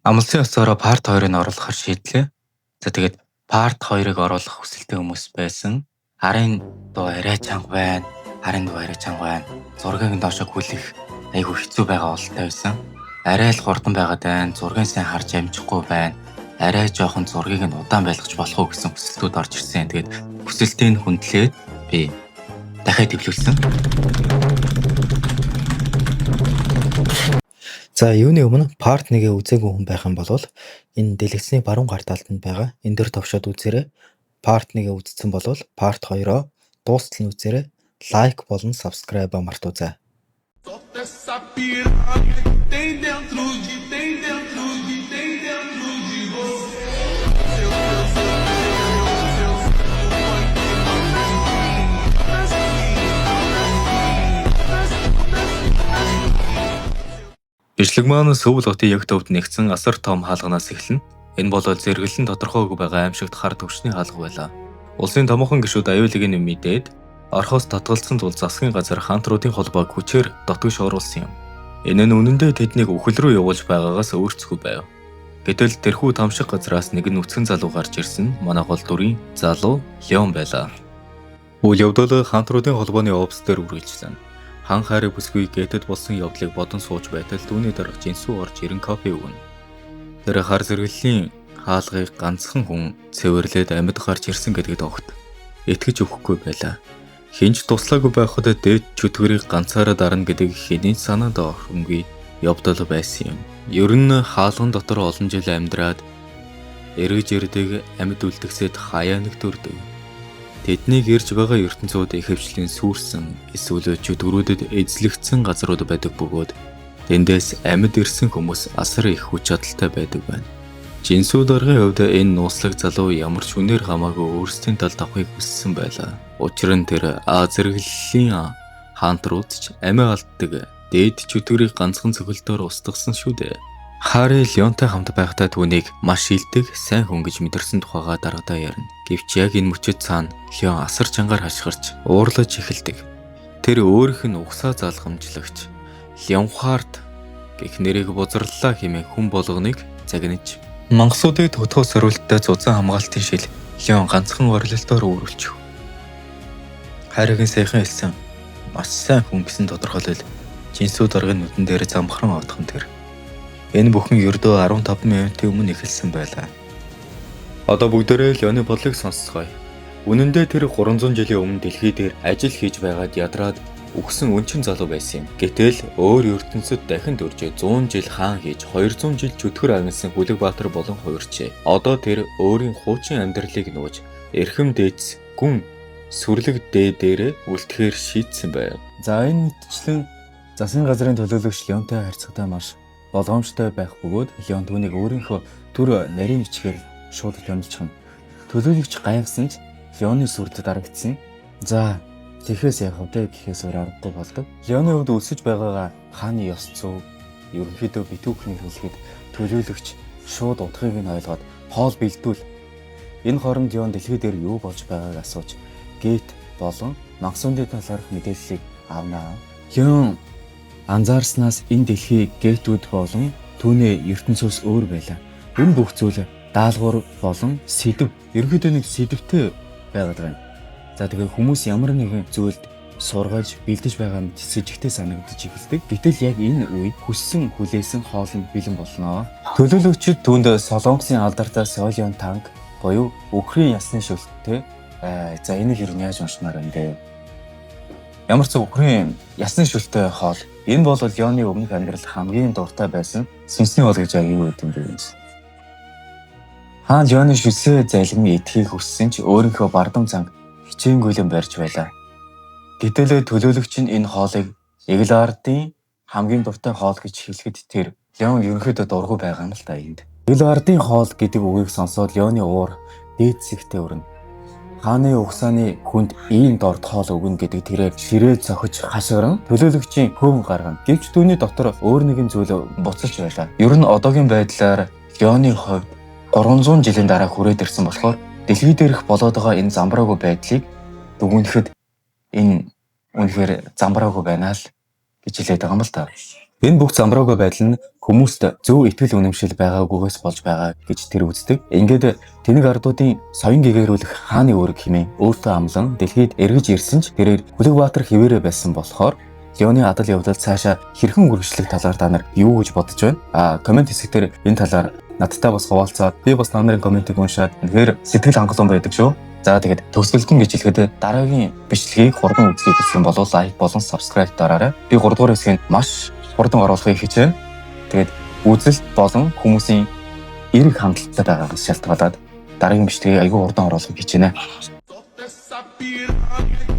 Амлсан ёсороо part 2-ыг оруулахар шийдлээ. За тэгээд part 2-ыг оруулах хүсэлтэй хүмүүс байсан. Харын дуу арай чанга байна. Харын дуу арай чанга байна. Зургийг нь доошо хүлэх айгүй хэцүү байгаа бололтой байсан. Арай л хурдан байгаад байна. Зургийг сайн харж амжихгүй байна. Арай жоохон зургийг нь удаан байлгаж болох уу гэсэн хүсэлтүүд орж ирсэн. Тэгээд хүсэлтийг хүндлээд би дахиад хэвлүүлсэн. За юуны өмнө part 1-ийг үзээгүй хүн байх юм бол энэ дэлгэцний баруун гар талд нь байгаа энэ дөр товшоод үзээрэй. Part 1-ийг үзсэн бол part 2-оо дуустал нь үзээрэй. Лайк болон subscribe мартаоцай. Solta essa piranha que tem dentro de você. Бичлэг маань Сүүл хотын яг төвд нэгдсэн асар том хаалганаас эхэлнэ. Энэ бол зэрэглэн тодорхойгүй байгаа аимшигт хар төвчний хаалга байлаа. Улсын томоохон гишүүд аюулыг нь мэдээд орхоос татгалзсан тул засгийн газар хаантруудын холбоог хүчээр дотгош оруулсан юм. Энэ нь үнэндээ тэднийг үхэл рүү явуулж байгаагаас өөрчлөхгүй байв. Гэтэл тэрхүү тамшиг газраас нэгэн нүцгэн залуу гарч ирсэн. Манай гол дүрийн залуу Леон байлаа. Үйл явдал хаантруудын холбооны офс дээр үргэлжлэн. Хан хайрыг бүсгүй гэтэд болсон явдлыг бодон сууж байтал түүний дарга Жинсүү орж ирэн кофе өгнө. Тэр хар зэрэглэлийн хаалгыг ганцхан хүн цэвэрлээд амьд гарч ирсэн гэдэгт огт итгэж өгөхгүй байлаа. Хинч туслаагүй байхад дээд чөтгөрийг ганцаараа дарна гэдэг хэний санаанд орхонгүй явдал байсан юм. Ер нь хаалган дотор олон жил амьдраад эргэж ирдэг амьд үлдгэсэд хаяа нэг төрдөг. Тэднийг ирж байгаа ертөнцүүд ихэвчлэн сүрсэн эсвэл чөтгөрүүдэд эзлэгдсэн газрууд байдаг бөгөөд тэндээс амьд ирсэн хүмүүс асар их хүч чадалтай байдаг байна. Жинсүү даргын хувьд энэ нууцлаг залуу ямар ч үнээр хамаагүй өөрсдийн талд авахыг хүссэн байлаа. Учир нь тэр зэрэглэлийн хаантрууд ч амиа алддаг дээд чөтгөрийг ганцхан цогөлтөөр устгасан шүү дээ. Хари Леонтой хамт байхдаа түүнийг маш илдэг сайн хүн гэж мэдэрсэн тухайга дарагдаа ярина. Гэвч яг энэ мөчөд цаана Леон асар чангаар хашгирч уурлаж эхэлдэг. Тэр өөрийнх нь угсаа залгамжлагч Леонхард гэх нэрийг бузарлаа хэмээн хүн болгоныг загнаж мангасуудыг төгтгөө сорилттой зузаан хамгаалтын шил Леон ганцхан орилолтоор өөрүүлчихв. Харигийн сайхан хэлсэн маш сайн хүн гэсэн тодорхойлол Жинсүү даргын нүдэн дээр замхран отхон тэр. Энэ бүхэн ердөө 15 минутын өмнө эхэлсэн байлаа. Одоо бүгдээрээ Леоны бодлыг сонсцгоё. Үнэндээ тэр 300 жилийн өмнө дэлхий дээр ажил хийж байгаад ядраад үхсэн өнчин залуу байсан юм. Гэтэл өөр ертөнцид дахин дөржээ 100 жил хаан хийж 200 жил чөтгөр агнсан Хүлэг Баатар болон хувирчээ. Одоо тэр өөрийн хуучин амьдралыг нууж эрхэм дээдс гүн сүрлэг дээрээ үлдэхээр шийдсэн байв. За энэ мэтчлэн засгийн газрын төлөөлөгч Леонтой харьцагтай маш болгоомжтой байх бөгөөд Леон түүнийг өөрийнхөө төр нарийн ичгээр шууд хянуулчихна. Төлөөлөгч гайхсан ч Леоны сүрд дарагдсан. За тэгэхээс яах вэ гэхээс өөр аргагүй болдог. Леоны хувьд өсөж байгаагаа хааны ёс зүй ерөнхийдөө битүүхний хэлэхэд төлөөлөгч шууд утгыг нь ойлгоод хоол бэлдүүл. Энэ хооронд Леон дэлхий дээр юу болж байгааг асууж гейт болон мангасуудын талаарх мэдээллийг авнаа. Леон анзаарснаас энэ дэлхий гейтүүд болон түүний ертөнцөөс өөр байлаа. Энэ бүх зүйл даалгавар болон сэдв ерөнхийдөө нэг сэдвтэй байгаад байна. За тэгэхээр хүмүүс ямар нэгэн зүйлд сургаж бэлдэж байгаа нь сэжигтэй санагдаж эхэлдэг. Гэтэл яг энэ үед хүссэн хүлээсэн хоол нь бэлэн болно. Төлөөлөгчид түүнд Солонгосын алдартай Солион танк буюу Украин ясны шүлттэй за энийг юу яаж уншмаар байна бэ? Ямар ч Украин ясны шүлттэй хоол. Энэ бол Леоны өмнөх амьдралд хамгийн дуртай байсан сүнсний хоол гэж аягүй байт юм байна. Хаан Леоны шүлсээ залгин идэхийг хүссэн ч өөрийнхөө бардам цанг хичээнгүйлэн барьж байлаа. Гэтэл төлөөлөгч нь энэ хоолыг Эглардын хамгийн дуртай хоол гэж хэлэхэд тэр Леон ерөнхийдөө дургүй байгаа юм л та энд. Эглардын хоол гэдэг үгийг сонсоод Леоны уур дээд зэгтээ өрнө. Хааны угсааны хүнд ийм дорд хоол өгнө гэдэг тэрээр ширээ цохиж хашгиран төлөөлөгчийн хөвн гаргана. Гэвч түүний дотор өөр нэгэн зүйл буцаж байлаа. Ер нь одоогийн байдлаар Леоны хувьд 300 жилийн дараа хүрээд ирсэн болохоор дэлхий дээрх болоод байгаа энэ замбраагүй байдлыг дүгнэхэд энэ үнэхээр замбраагүй байна л гэж хэлээд байгаа юм л та. Энэ бүх замбраагүй байдал нь хүмүүст зөв итгэл үнэмшил байгаагүйгээс болж байгаа гэж тэр үздэг. Ингээд тэнэг ардуудын соён гэгэрүүлэх хааны үүрэг хэмээн өөртөө амлан дэлхийд эргэж ирсэн ч тэрээр Хүлэгбаатар хിവэрэ байсан болохоор Леоны адал явдал цаашаа хэрхэн үргэлжлэх талаар та нар юу гэж бодож байна? Комент хэсгээр энэ талаар надтай бас хуваалцаад би бас та нарын комментиг уншаад тэгэхээр сэтгэл хангалуун байдаг шүү. За тэгээд төгсгөлтөн гэж хэлэхэд дараагийн бичлэгийг хурдан үзхийг хүсвэл бол лайк болон subscribe дараарай. Би 3 дугаар хэсгийг маш хурдан оруулахыг хичээнэ. Тэгээд үзэлт болон хүмүүсийн эрг хандлагатай байгаагаас шалтгаалаад дараагийн бичлэгийг аягүй хурдан оруулахыг хичээнэ. Solta essa piranha.